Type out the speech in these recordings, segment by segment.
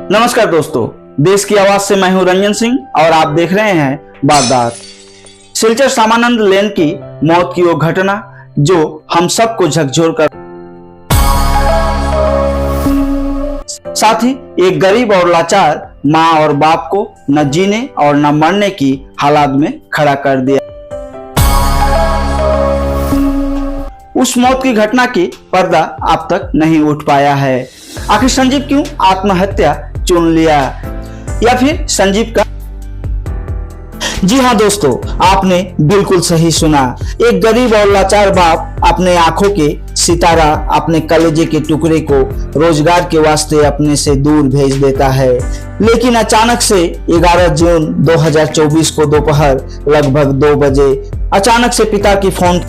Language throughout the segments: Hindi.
नमस्कार दोस्तों, देश की आवाज से मैं हूं रंजन सिंह और आप देख रहे हैं वारदात। सिलचर सामानंद लेन की मौत की वो घटना जो हम सबको झकझोर कर, साथ ही एक गरीब और लाचार माँ और बाप को न जीने और न मरने की हालात में खड़ा कर दिया। उस मौत की घटना की पर्दा अब तक नहीं उठ पाया है। आखिर संजीव क्यों आत्महत्या चुन लिया, या फिर संजीव का? जी हाँ दोस्तों, आपने बिल्कुल सही सुना। एक गरीब और लाचार बाप अपने आंखों के सितारा, अपने कलेजे के टुकड़े को रोजगार के वास्ते अपने से दूर भेज देता है। लेकिन अचानक से 11 जून 2024 को दोपहर लगभग 2 बजे अचानक से पिता की फोन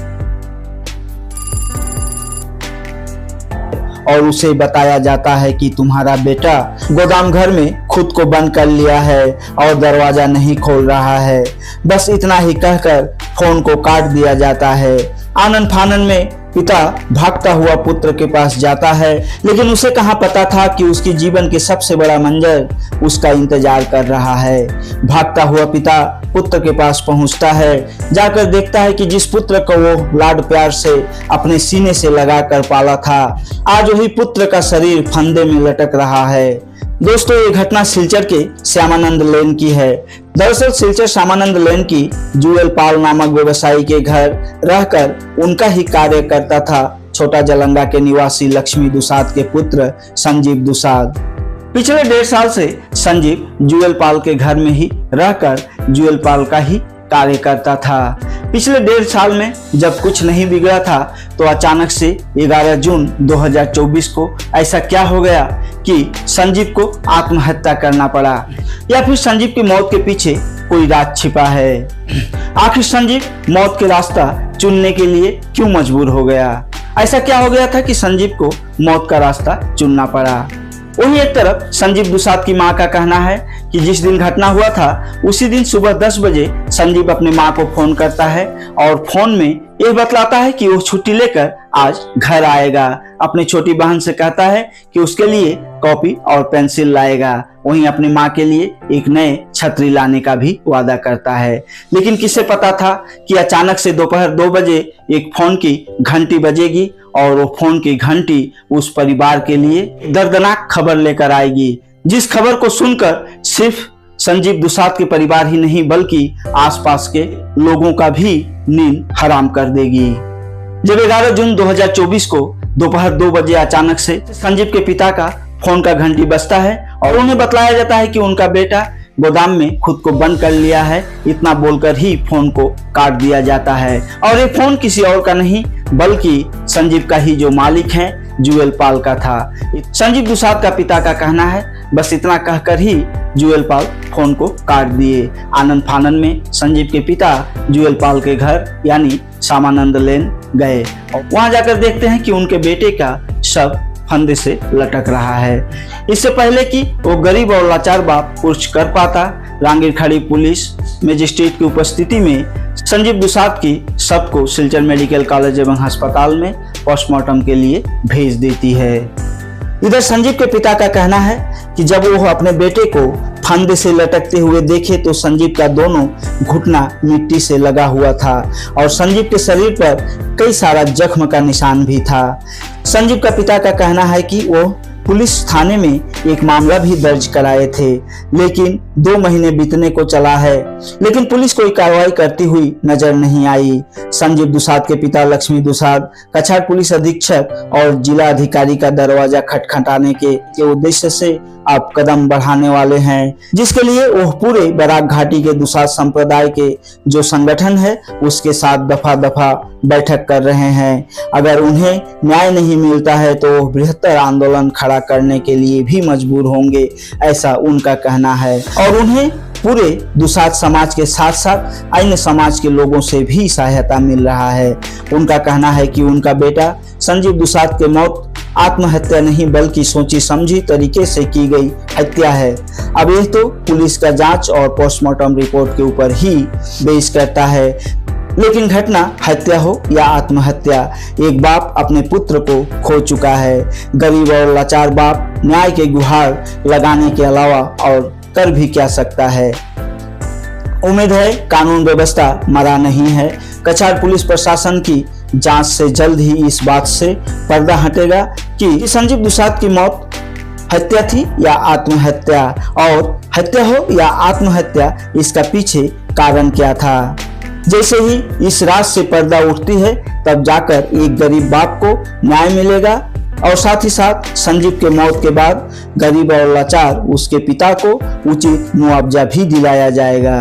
और उसे बताया जाता है कि तुम्हारा बेटा गोदाम घर में खुद को बंद कर लिया है और दरवाजा नहीं खोल रहा है। बस इतना ही कहकर फोन को काट दिया जाता है। आनन फानन में पिता भागता हुआ पुत्र के पास जाता है, लेकिन उसे कहाँ पता था कि उसकी जीवन के सबसे बड़ा मंजर उसका इंतजार कर रहा है। भागता हुआ पिता पुत्र के पास पहुंचता है, जाकर देखता है कि जिस पुत्र को वो लाड प्यार से अपने सीने से लगाकर पाला था, आज वही पुत्र का शरीर फंदे में लटक रहा है। दोस्तों, ये घटना सिलचर के श्यामानंद लेन की है। दरअसल सिलचर श्यामानंद लेन की जुएल पाल नामक व्यवसायी के घर रहकर उनका ही कार्य करता था छोटा जलंगा के निवासी लक्ष्मी दुसाद के पुत्र संजीव दुसाद। पिछले 1.5 साल से संजीव जुएल पाल के घर में ही रहकर जुएल पाल का ही कार्य करता था। पिछले 1.5 साल में जब कुछ नहीं बिगड़ा था तो अचानक से 11 जून 2024 को ऐसा क्या हो गया कि संजीव को आत्महत्या करना पड़ा, या फिर संजीव की मौत के पीछे कोई राज छिपा है? आखिर संजीव मौत के रास्ता चुनने के लिए क्यों मजबूर हो गया? ऐसा क्या हो गया था कि संजीव को मौत का रास्ता चुनना पड़ा? वहीं एक तरफ संजीव दुसाद की मां का कहना है कि जिस दिन घटना हुआ था उसी दिन सुबह 10 बजे संजीव अपने मां को फोन करता है और फोन में यह बतलाता है कि वो छुट्टी लेकर आज घर आएगा। अपनी छोटी बहन से कहता है कि उसके लिए कॉपी और पेंसिल लाएगा। वहीं अपनी मां के लिए एक नए छतरी लाने का भी वादा करता है। लेकिन किसे पता था कि अचानक से दोपहर 2 बजे एक फोन की घंटी बजेगी और वो फोन की घंटी उस परिवार के लिए दर्दनाक खबर लेकर आएगी, जिस खबर को सुनकर सिर्फ संजीव दुसाद के परिवार ही नहीं बल्कि आसपास के लोगों का भी नींद हराम कर देगी। जब 11 जून 2024 को दोपहर 2 बजे अचानक से संजीव के पिता का फोन का घंटी बजता है और उन्हें बतलाया जाता है कि उनका बेटा गोदाम में खुद को बंद कर लिया है। इतना बोलकर ही फोन को काट दिया जाता है और ये फोन किसी और का नहीं बल्कि संजीव का ही जो मालिक है जुएल पाल का था। संजीव दुसाद का पिता का कहना है बस इतना कहकर ही जुएल पाल फोन को काट दिए। आनंद फानन में संजीव के पिता जुएल पाल के घर यानी श्यामानंद लेन गए और वहां जाकर देखते हैं कि उनके बेटे का शव फंदे से लटक रहा है। इससे पहले कि वो गरीब और लाचार बाप कुछ कर पाता, रांगीर खड़ी पुलिस मजिस्ट्रेट की उपस्थिति में संजीव दुसाद की शव को सिलचर मेडिकल कॉलेज एवं अस्पताल में पोस्टमार्टम के लिए भेज देती है। इधर संजीव के पिता का कहना है कि जब वो अपने बेटे को फंदे से लटकते हुए देखे तो संजीव का दोनों घुटना मिट्टी से लगा हुआ था और संजीव के शरीर पर कई सारा जख्म का निशान भी था। संजीव का पिता का कहना है कि वो पुलिस थाने में एक मामला भी दर्ज कराए थे, लेकिन 2 महीने बीतने को चला है लेकिन पुलिस कोई कार्रवाई करती हुई नजर नहीं आई। संजीव दुसाद के पिता लक्ष्मी दुसाद कछार पुलिस अधीक्षक और जिला अधिकारी का दरवाजा खटखटाने के उद्देश्य से अब कदम बढ़ाने वाले हैं, जिसके लिए वो पूरे बराक घाटी के दुसाद संप्रदाय के जो संगठन है उसके साथ दफा दफा बैठक कर रहे हैं। अगर उन्हें न्याय नहीं मिलता है तो वो बृहत्तर आंदोलन खड़ा करने के लिए भी मजबूर होंगे, ऐसा उनका कहना है। और उन्हें पूरे दुसाद समाज के साथ साथ अन्य समाज के लोगों से भी सहायता मिल रहा है। उनका कहना है कि उनका बेटा संजीव दुसाद की मौत आत्महत्या नहीं बल्कि सोची समझी तरीके से की गई हत्या है। अब यह तो पुलिस का जांच और पोस्टमार्टम रिपोर्ट के ऊपर ही बेस करता है। लेकिन घटना हत्या हो या आत्महत्या, एक बाप अपने पुत्र को खो चुका है। गरीब और लाचार बाप न्याय के गुहार लगाने के अलावा और कर भी क्या सकता है। उम्मीद है कानून व्यवस्था मरा नहीं है। कछार पुलिस प्रशासन की जांच से जल्द ही इस बात से पर्दा हटेगा कि संजीव दुसाद की मौत हत्या थी या आत्महत्या, और हत्या हो या आत्महत्या इसका पीछे कारण क्या था। जैसे ही इस राज से पर्दा उठती है तब जाकर एक गरीब बाप को न्याय मिलेगा और साथ ही साथ संजीव के मौत के बाद गरीब और लाचार उसके पिता को उचित मुआवजा भी दिलाया जाएगा।